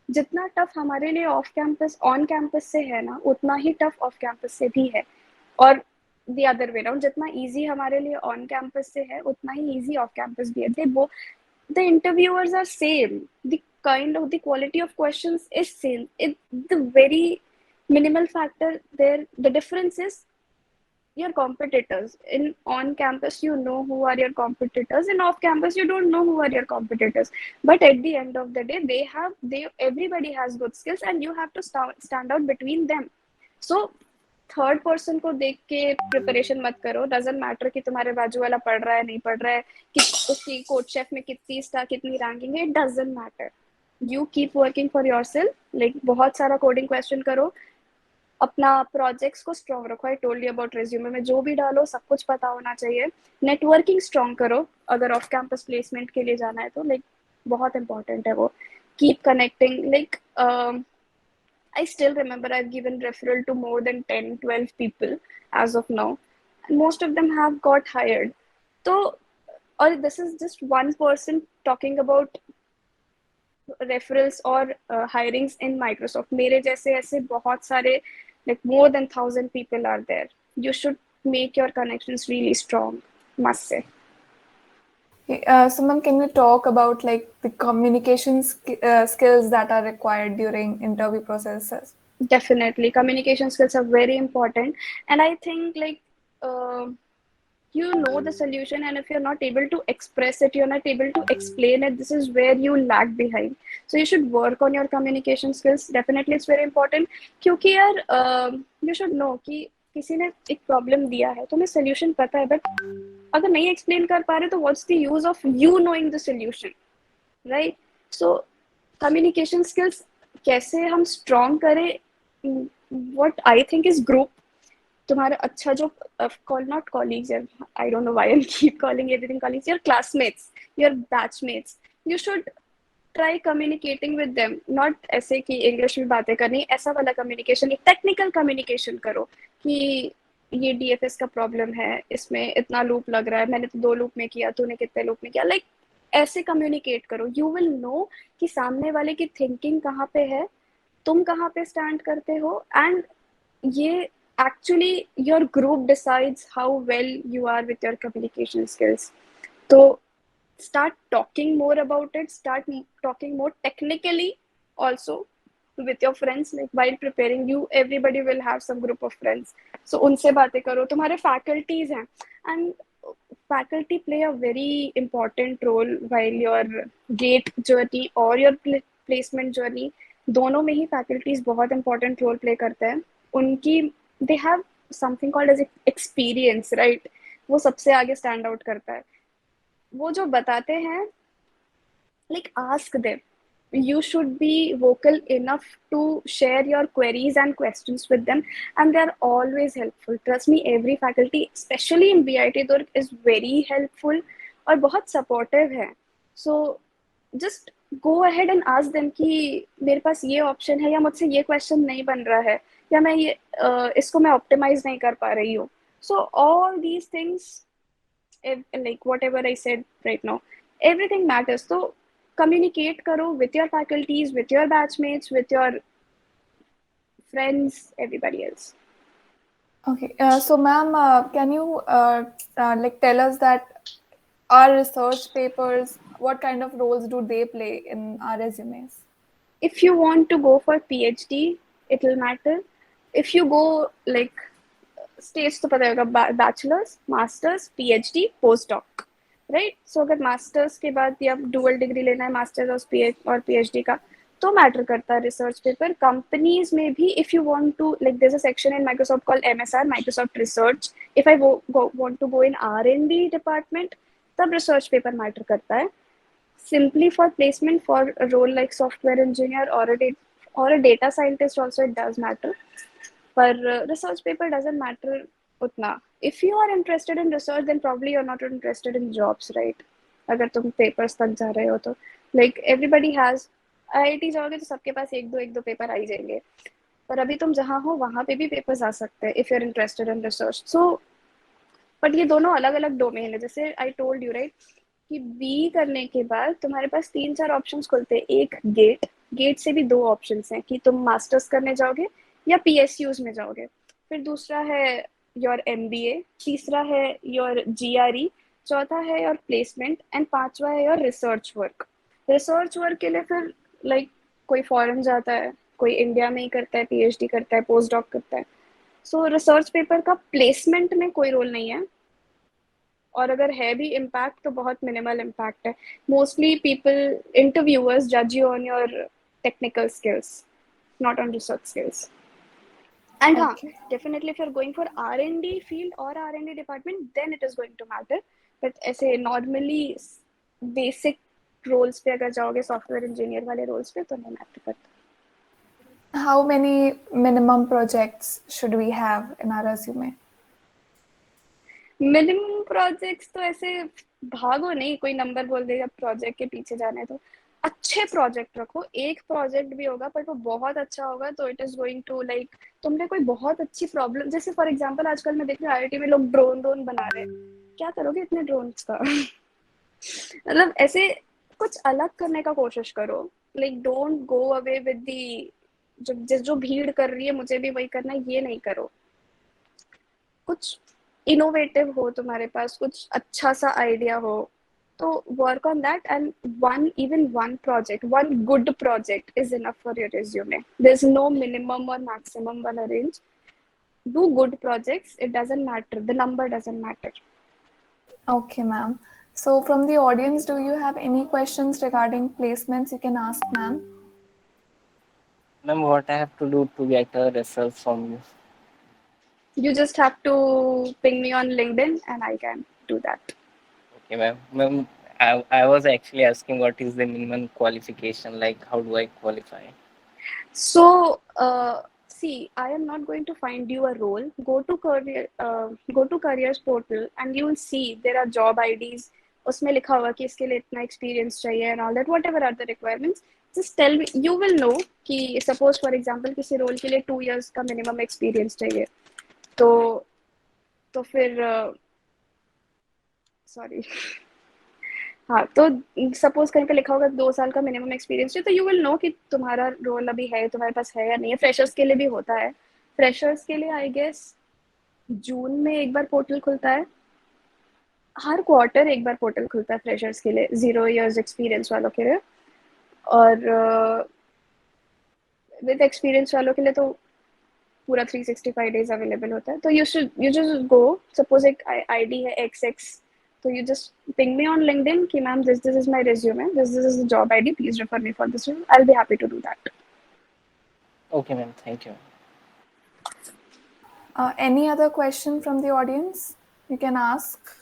जितना tough हमारे लिए off campus on campus से है ना, उतना ही टफ ऑफ कैंपस से भी है, और the other way around, जितना easy हमारे लिए ऑन कैंपस से है उतना ही easy ऑफ कैंपस भी है। The interviewers are same, the kind of the quality of questions is same, the very minimal factor there, the difference is your competitors. In on campus you know who are your competitors, in off campus you don't know who are your competitors, but at the end of the day they everybody has good skills and you have to stand out between them. So third person को देख के preparation मत करो। Doesn't matter कि तुम्हारे बाजू वाला पढ़ रहा है नहीं पढ़ रहा है, कि उसकी कोड शेफ में कितनी स्टार कितनी रैंकिंग है, it doesn't matter. You keep working for yourself, like बहुत सारा कोडिंग क्वेश्चन करो, अपना प्रोजेक्ट्स को स्ट्रॉन्ग रखो। I told you about resume में जो भी डालो सब कुछ पता होना चाहिए। नेटवर्किंग स्ट्रॉन्ग करो अगर ऑफ कैंपस प्लेसमेंट के लिए जाना है तो, लाइक बहुत इंपॉर्टेंट है वो। Keep connecting, like I still remember I've given referral to more than 10-12 people as of now, and most of them have got hired. So, or this is just one person talking about referrals or hirings in Microsoft. मेरे जैसे ऐसे बहुत सारे, like more than 1,000 people are there. You should make your connections really strong, must say. So, ma'am, can you talk about like the communication skills that are required during interview processes? Definitely, communication skills are very important, and I think like you know the solution, and if you're not able to express it, you're not able to explain it, this is where you lag behind. So you should work on your communication skills. Definitely, it's very important, क्योंकि यार you should know कि किसी ने एक problem दिया है, तुम्हें solution पता है, बट अगर नहीं एक्सप्लेन कर पा रहे तो what's the use of you knowing the solution, right? So communication skills कैसे हम स्ट्रॉन्ग करें, what I think is group. तुम्हारा अच्छा जो not colleagues, I don't know why I keep calling everything colleagues, your classmates, your batchmates, you should try communicating with them. Not ऐसे कि English में बातें करनी, ऐसा वाला कम्युनिकेशन, एक टेक्निकल कम्युनिकेशन करो कि ये डीएफएस का प्रॉब्लम है, इसमें इतना लूप लग रहा है, मैंने तो 2 लूप में किया, तूने कितने लूप में किया, लाइक ऐसे कम्युनिकेट करो। यू विल नो कि सामने वाले की थिंकिंग कहाँ पे है, तुम कहाँ पे स्टैंड करते हो, एंड ये actually your group decides how well you are with your communication skills. So start talking more about it, start talking more technically also with your friends, like while preparing, you everybody will have some group of friends, so उनसे बातें करो। तुम्हारे faculties हैं, and faculty play a very important role while your gate journey or your placement journey, दोनों में ही faculties बहुत important role play करते हैं. उनकी they have something called as experience, right? वो सबसे आगे स्टैंड आउट करता है. वो जो बताते हैं, like ask them. You should be vocal enough to share your queries and questions with them, and they're always helpful. Trust me, every faculty, especially in BIT Durg, is very helpful और बहुत supportive है. So just go ahead and ask them कि मेरे पास ये option है, या मुझसे ये question नहीं बन रहा है, या मैं ये इसको मैं optimize नहीं कर पा रही हूँ. So all these things, like whatever I said right now, everything matters. So communicate karo with your faculties, with your batchmates, with your friends, everybody else. Okay, so ma'am, can you like tell us that our research papers, what kind of roles do they play in our resumes? If you want to go for PhD, it will matter. If you go like stage तो पता होगा, bachelors, masters, PhD, post doc, right? So अगर masters के बाद या dual degree लेना है, masters और पीएचडी का, तो मैटर करता है रिसर्च पेपर. कंपनीज में भी if you want to, like there is a section in Microsoft called MSR, Microsoft research. If I want to go in R&D department, तब रिसर्च पेपर मैटर करता है. Simply for placement for a role like software engineer or a data scientist also, it does matter. But research paper doesn't matter utna. If you are interested in research, then probably you're not interested in jobs, right? अगर तुम papers तक जा रहे हो तो, like everybody has, IIT जाओगे तो सबके पास एक दो पेपर आ ही जाएंगे. पर अभी तुम जहाँ हो वहाँ पे भी पेपर्स आ सकते हैं if you're interested in research. So but ये दोनों अलग अलग डोमेन है. जैसे आई टोल्ड यू, राइट, कि बी करने के बाद तुम्हारे पास 3-4 ऑप्शंस खुलते हैं. एक गेट से भी 2 ऑप्शंस हैं कि तुम मास्टर्स करने जाओगे या पीएसयूज में जाओगे. फिर दूसरा है योर एमबीए, तीसरा है योर जीआरई, चौथा है योर प्लेसमेंट, एंड पांचवा है your research work. Research work के लिए फिर लाइक कोई फॉरेन जाता है, कोई इंडिया में ही करता है, पीएचडी करता है, पोस्ट डॉक करता है. सो रिसर्च पेपर का प्लेसमेंट में कोई रोल नहीं है, और अगर है भी इम्पैक्ट तो बहुत मिनिमल इम्पैक्ट है. मोस्टली पीपल, इंटरव्यूअर्स जज you on your technical skills, not on research skills. And Okay. definitely if you're going for R&D field or R&D department, then it is going to matter. But ऐसे normally basic roles पे अगर जाओगे, software engineer वाले roles पे, तो नहीं matter करता. How many minimum projects should we have in our resume? Minimum projects तो ऐसे भागो नहीं, कोई नंबर बोल देगा प्रोजेक्ट के पीछे जाने. तो अच्छे प्रोजेक्ट रखो. एक प्रोजेक्ट भी होगा पर वो बहुत अच्छा होगा तो it is going to, like तुमने कोई बहुत अच्छी प्रॉब्लम, जैसे फॉर एग्जांपल आजकल मैं देख रही हूँ आईआईटी में लोग ड्रोन बना रहे हैं. क्या करोगे इतने ड्रोन्स का? मतलब ऐसे कुछ अलग करने का कोशिश करो. Like don't go away with the, जो भीड़ कर रही है मुझे भी वही करना है, ये नहीं करो. कुछ इनोवेटिव हो तुम्हारे पास, कुछ अच्छा सा आइडिया हो, तो work on that. And one project, one good project is enough for your resume. There is no minimum और मैक्सिमम वाला range. Do good projects, it doesn't matter, the number doesn't matter. Okay, ma'am. So from the audience, do you have any questions regarding placements? You can ask, ma'am. Ma'am, what I have to do to get a referral from you? You just have to ping me on LinkedIn and I can do that. Okay, ma'am. Ma'am, I was actually asking what is the minimum qualification, like how do I qualify? So, see, I am not going to find you a role. Go to careers portal and you will see there are job IDs. उसमें लिखा होगा कि इसके लिए इतना experience चाहिए and all that, whatever are the requirements. Just tell me, you will know कि suppose for example किसी role के लिए 2 years का minimum experience चाहिए. तो फिर सॉरी हाँ, तो सपोज कहीं पे लिखा होगा 2 साल का मिनिमम एक्सपीरियंस है, तो यू विल नो कि तुम्हारा रोल अभी है, तुम्हारे पास है या नहीं है. फ्रेशर्स के लिए भी होता है. फ्रेशर्स के लिए आई गेस जून में एक बार पोर्टल खुलता है, हर क्वार्टर एक बार पोर्टल खुलता है फ्रेशर्स के लिए, 0 years एक्सपीरियंस वालों के लिए. और विद एक्सपीरियंस वालों के लिए तो पूरा 365 डेज अवेलेबल होता है. तो यू जस्ट गो, सपोज एक आईडी है XX, so you just ping me on LinkedIn कि ma'am this is my resume, this is the job ID, please refer me for this role. I'll be happy to do that. Okay, ma'am. Thank you. Any other question from the audience? You can ask.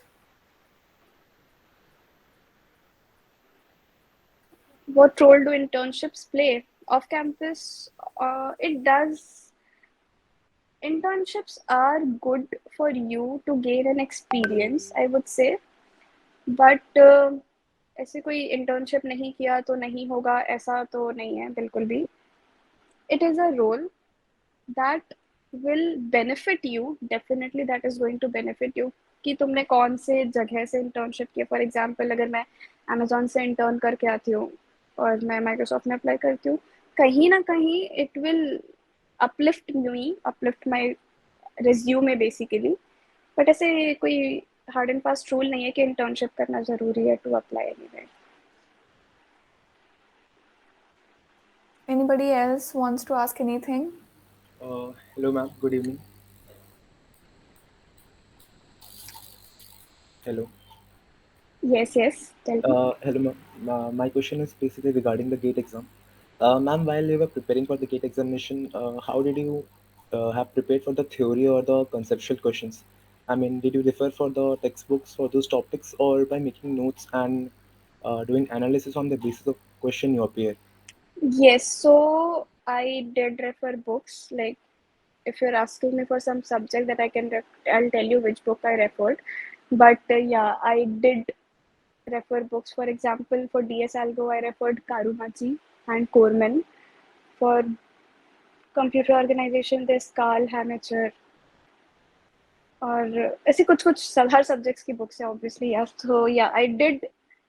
What role do internships play off campus? It does. Internships are good for you to gain an experience, I would say. But ऐसे कोई internship नहीं किया तो नहीं होगा ऐसा तो नहीं है बिल्कुल भी. It is a role that will benefit you, definitely that is going to benefit you कि तुमने कौन से जगह से इंटर्नशिप किया. फॉर एग्जांपल अगर मैं अमेजोन से इंटर्न करके आती हूँ और मैं माइक्रोसॉफ्ट में अप्लाई करती हूँ, कहीं ना कहीं it will uplift my resume basically. But ऐसे कोई हार्ड एंड फास्ट रूल नहीं है कि इंटर्नशिप करना ज़रूरी है to apply anywhere. Anybody else wants to ask anything? Hello, ma'am. Good evening. Hello. Yes, yes, tell me. Hello, ma'am. My question is basically regarding the GATE exam. Ma'am, while you were preparing for the GATE examination, how did you have prepared for the theory or the conceptual questions? I mean, did you refer for the textbooks for those topics or by making notes and doing analysis on the basis of question you appear? Yes, so I did refer books. Like, if you're asking me for some subject that I'll tell you which book I referred. But yeah, I did refer books. For example, for DS Algo, I referred Karumachi and Corman. For computer organization, there's Carl Hamacher. और ऐसे कुछ कुछ हर subjects की books है obviously यार. तो या I did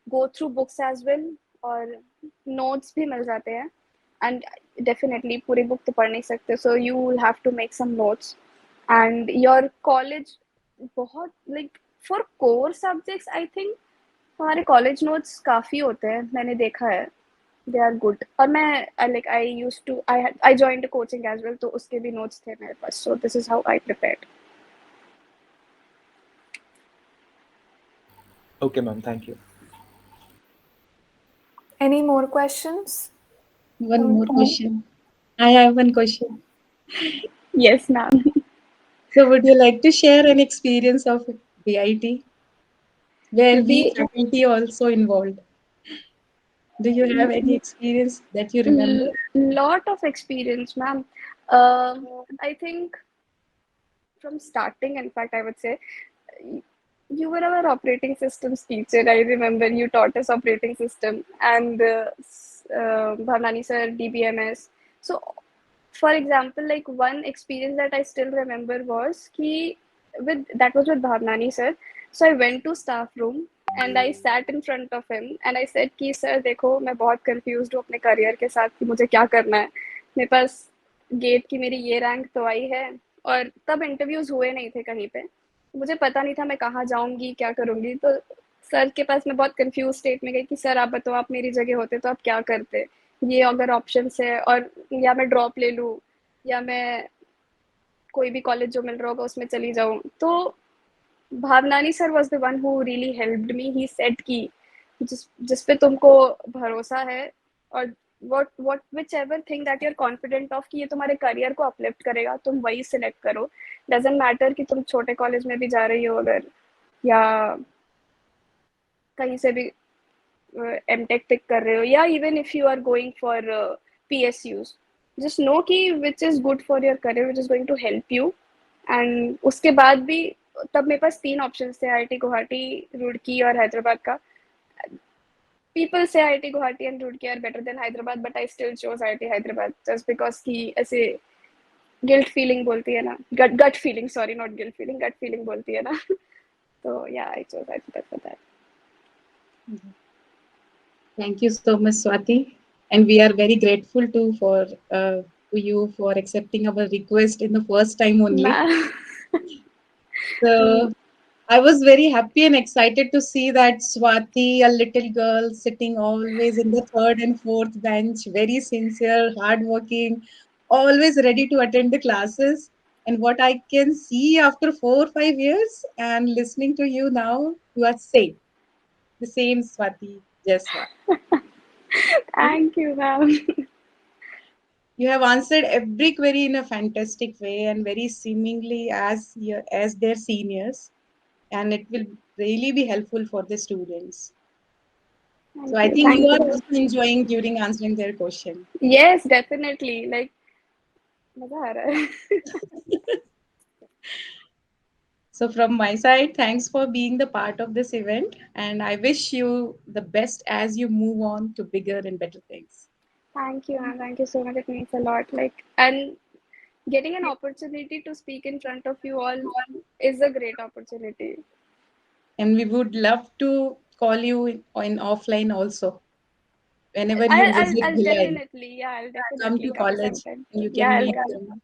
go through books as well, और नोट्स भी मिल जाते हैं. एंड डेफिनेटली पूरी बुक तो पढ़ नहीं सकते, so you will have to make some notes. And your college बहुत like for core subjects I think हमारे कॉलेज नोट्स काफ़ी होते हैं, मैंने देखा है. They are good. और मैं like I used to I joined coaching as well, तो उसके भी नोट्स थे मेरे पास. So this is how I prepared. Okay, ma'am. Thank you. Any more questions? One more question. I have one question. Yes, ma'am. So, would you like to share an experience of BIT where we The faculty also involved? Do you have any experience that you remember? lot of experience, ma'am. I think from starting, in fact, I would say you were our operating systems teacher. I remember you taught us operating system, and Bhavnani sir DBMS. So, for example, like one experience that I still remember was that was with Bhavnani sir. So I went to staff room and I sat in front of him and I said कि sir देखो मैं बहुत confused हूँ अपने career के साथ कि मुझे क्या करना है. मेरे पास गेट की मेरी ये रैंक तो आई है और तब इंटरव्यूज हुए नहीं थे कहीं पे. मुझे पता नहीं था मैं कहाँ जाऊंगी क्या करूंगी. तो सर के पास मैं बहुत कंफ्यूज स्टेट में गई कि सर आप बताओ आप मेरी जगह होते तो आप क्या करते. ये अगर ऑप्शन है और या मैं ड्रॉप ले लूँ या मैं कोई भी कॉलेज जो मिल रहा होगा उसमें चली जाऊँ. तो Bhavnani sir was the one who really helped me. He said कि जिस पे तुमको भरोसा है और what whichever thing that you're confident of कि ये तुम्हारे करियर को अपलिफ्ट करेगा तुम वही सिलेक्ट करो. डजेंट मैटर कि तुम छोटे कॉलेज में भी जा रही हो अगर, या कहीं से भी एमटेक पिक कर रहे हो, या even if you are going for PSUs, just know कि which is good for your career, which is going to help you. And उसके बाद भी तब मेरे पास 3 ऑप्शन थे, IIT गुवाहाटी, रुड़की और हैदराबाद का. People say IIT Guwahati and Roorkee are better than Hyderabad, but I still chose IIT Hyderabad just because कि ऐसे guilt feeling बोलती है ना, gut feeling, sorry, not guilt feeling, gut feeling बोलती है ना. तो yeah, I chose Hyderabad for that. Thank you so much, Swati. And we are very grateful to you for accepting our request in the first time only. So I was very happy and excited to see that Swati, a little girl sitting always in the third and fourth bench, very sincere, hardworking, always ready to attend the classes. And what I can see after 4 or 5 years and listening to you now, you are same, the same Swati Jaiswal. Thank you, ma'am. You have answered every query in a fantastic way and very seemingly as their seniors, and it will really be helpful for the students. So Thank I you. think you Thank are you. also enjoying during answering their question. Yes, definitely. Like, मजा आ रहा है. So from my side, thanks for being the part of this event, and I wish you the best as you move on to bigger and better things. Thank you, and thank you so much. It means a lot. Like, and getting an opportunity to speak in front of you all is a great opportunity. And we would love to call you in offline also. Whenever you I'll visit Bhilai, definitely, yeah, I'll come definitely to come college sometime. and you Yeah, can I'll meet come. them.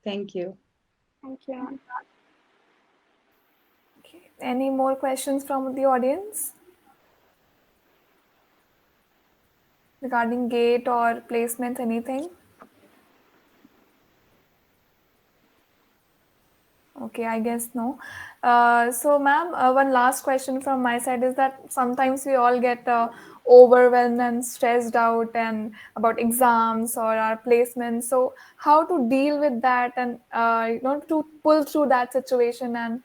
Thank you. Thank you, ma'am. Okay. Any more questions from the audience regarding gate or placements, anything? Okay, I guess no. So, ma'am, one last question from my side is that sometimes we all get overwhelmed and stressed out and about exams or our placements. So, how to deal with that and to pull through that situation and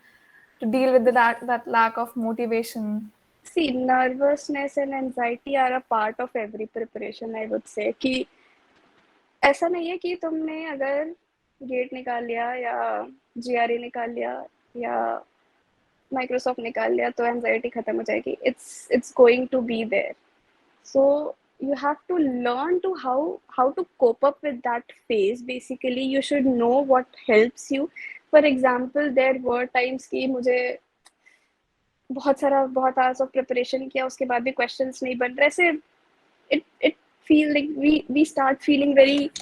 to deal with that lack of motivation? See, nervousness and anxiety are a part of every preparation, I would say. कि ऐसा नहीं है कि तुमने अगर gate निकाल लिया या जीआरई निकाल लिया या माइक्रोसॉफ्ट निकाल लिया तो एंजाइटी खत्म हो जाएगी. It's going to be there. So you have to learn to how to cope up with that phase. Basically, you should know what helps you. For example, there were times कि मुझे बहुत hours of preparation किया, उसके बाद भी questions नहीं बन रहे से. It feel like we start feeling very,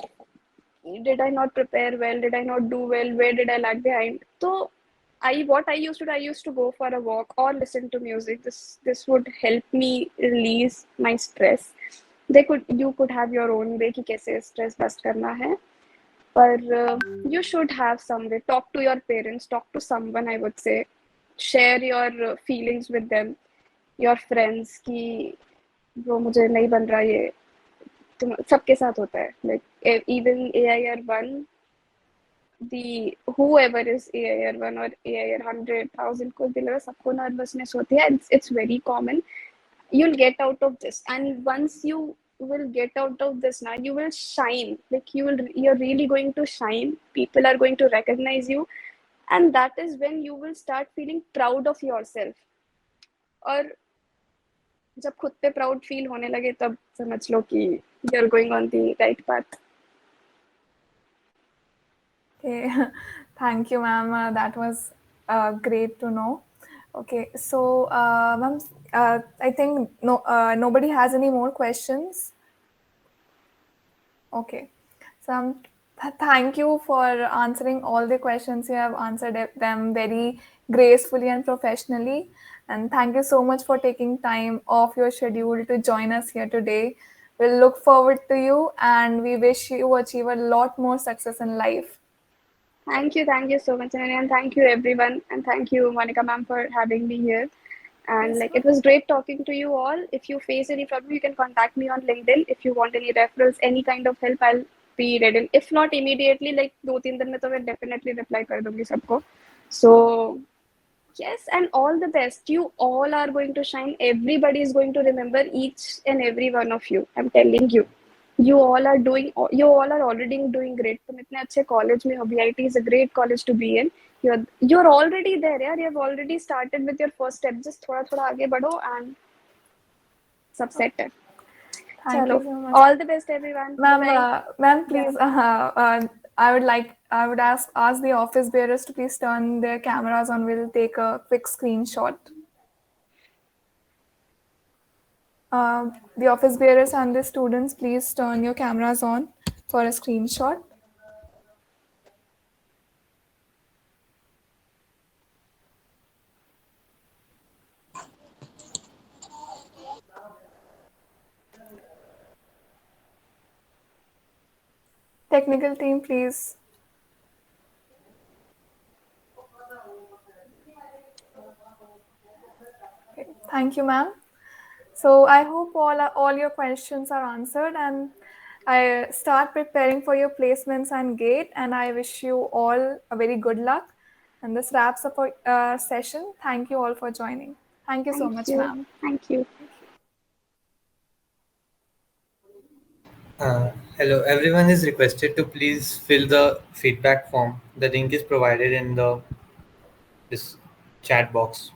did I not prepare well? Did I not do well? Where did I lag behind? So I used to go for a walk or listen to music. This would help me release my stress. You could have your own way कि कैसे stress bust करना है. But you should have some way. Talk to your parents. Talk to someone. I would say, share your feelings with them. Your friends कि वो मुझे नहीं बन रहा ये. तुम सबके साथ होता है. Like even AIR1, the whoever is AIR1 or AIR 100,000 could be सबको nervousness होती है. It's very common. You'll get out of this, and once you will get out of this, now you will shine. Like you're really going to shine. People are going to recognize you, and that is when you will start feeling proud of yourself. और जब खुद पे proud feel होने लगे तब समझ लो कि you're going on the right path. Okay, thank you, ma'am. That was great to know. Okay, so ma'am, I think nobody has any more questions. Okay, so thank you for answering all the questions. You have answered them very gracefully and professionally. And thank you so much for taking time off your schedule to join us here today. We'll look forward to you and we wish you achieve a lot more success in life. Thank you so much, Ananya, and thank you everyone, and thank you, Monica ma'am, for having me here. And Yes, like ma'am. it was great talking to you all. If you face any problem, you can contact me on LinkedIn. If you want any referrals, any kind of help, I'll be ready. If not immediately, like 2-3 दिन में तो मैं definitely reply कर दूँगी सबको. So yes, and all the best. You all are going to shine. Everybody is going to remember each and every one of you. I'm telling you. You all are doing. You all are already doing great. तुम इतने अच्छे college में हो. BIT is a great college to be in. You're already there, यार. You have already started with your first step. Just थोड़ा थोड़ा आगे बढ़ो and सब set है. Thank चलो. you so much. All the best, everyone. Bye Ma'am, bye. ma'am, Yeah. please, I would ask the office bearers to please turn their cameras on. We'll take a quick screenshot. The office bearers and the students, please turn your cameras on for a screenshot. Technical team, please. Okay. Thank you, ma'am. So I hope all your questions are answered, and I start preparing for your placements and gate. And I wish you all a very good luck. And this wraps up our session. Thank you all for joining. Thank you so Thank much, you. ma'am. Thank you. Hello, everyone is requested to please fill the feedback form. The link is provided in the this chat box.